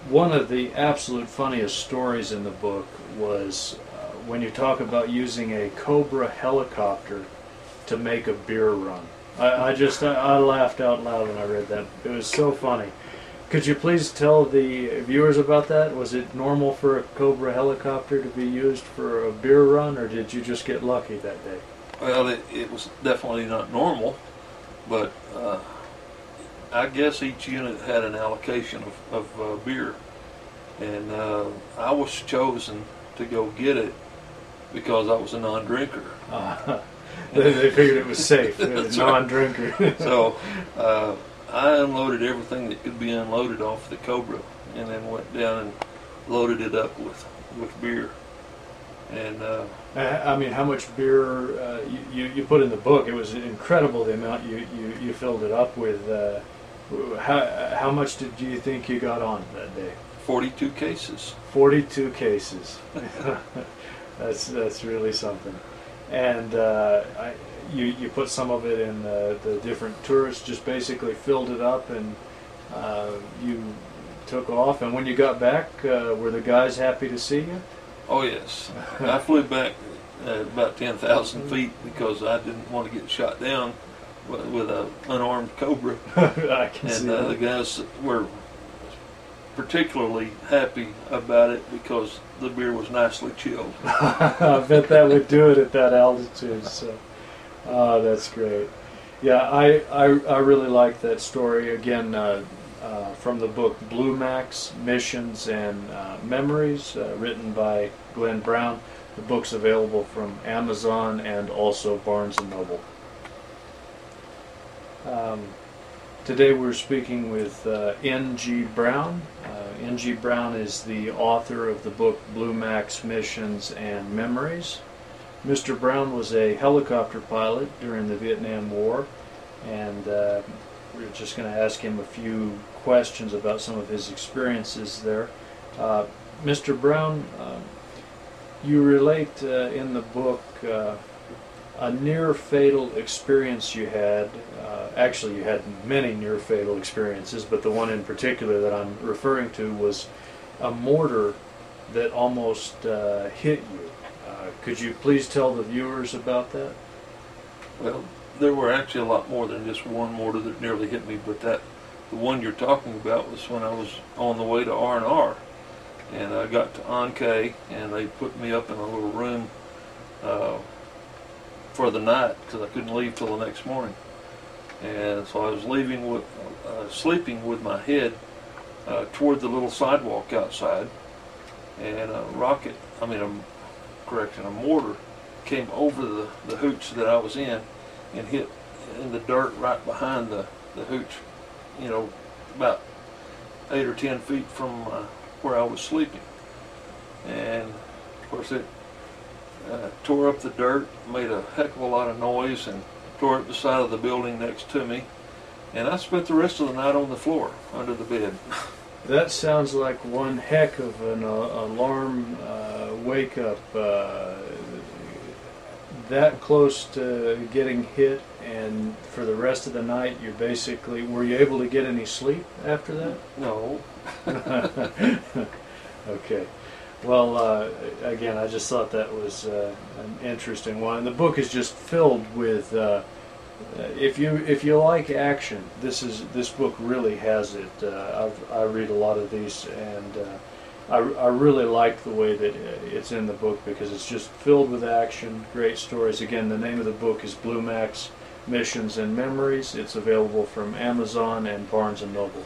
one of the absolute funniest stories in the book was when you talk about using a Cobra helicopter to make a beer run. I laughed out loud when I read that. It was so funny. Could you please tell the viewers about that? Was it normal for a Cobra helicopter to be used for a beer run, or did you just get lucky that day? Well, it was definitely not normal, but I guess each unit had an allocation of beer, and I was chosen to go get it because I was a non-drinker. They figured it was safe, non-drinker. Right. So I unloaded everything that could be unloaded off the Cobra, and then went down and loaded it up with beer. And I mean, how much beer you put in the book? It was incredible the amount you filled it up with. How much do you think you got on that day? 42 cases. 42 cases. That's really something. And you put some of it in the different tourists, just basically filled it up, and you took off. And when you got back, were the guys happy to see you? Oh yes. I flew back at about 10,000 feet because I didn't want to get shot down with an unarmed Cobra. I can see that. The guys were particularly happy about it because the beer was nicely chilled. I bet that would do it at that altitude. So, that's great. Yeah, I really like that story. Again, from the book Blue Max Missions and Memories, written by Glenn Brown. The book's available from Amazon and also Barnes & Noble. Today we're speaking with N.G. Brown. N.G. Brown is the author of the book Blue Max Missions and Memories. Mr. Brown was a helicopter pilot during the Vietnam War, and we're just going to ask him a few questions about some of his experiences there. Mr. Brown, you relate in the book a near-fatal experience you had. Actually, you had many near-fatal experiences, but the one in particular that I'm referring to was a mortar that almost hit you. Could you please tell the viewers about that? Well, there were actually a lot more than just one mortar that nearly hit me, but the one you're talking about was when I was on the way to R&R, and I got to Anke, and they put me up in a little room for the night because I couldn't leave till the next morning. And so I was sleeping with my head toward the little sidewalk outside, and a mortar came over the hooch that I was in and hit in the dirt right behind the hooch, about 8 or 10 feet from where I was sleeping. And of course it tore up the dirt, made a heck of a lot of noise, and tore up the side of the building next to me. And I spent the rest of the night on the floor under the bed. That sounds like one heck of an alarm wake-up. That close to getting hit, and for the rest of the night you're basically, were you able to get any sleep after that? No. Okay. Well, again, I just thought that was an interesting one. And the book is just filled with, if you like action, this book really has it. I read a lot of these, and I really like the way that it's in the book because it's just filled with action, great stories. Again, the name of the book is Blue Max Missions and Memories. It's available from Amazon and Barnes & Noble.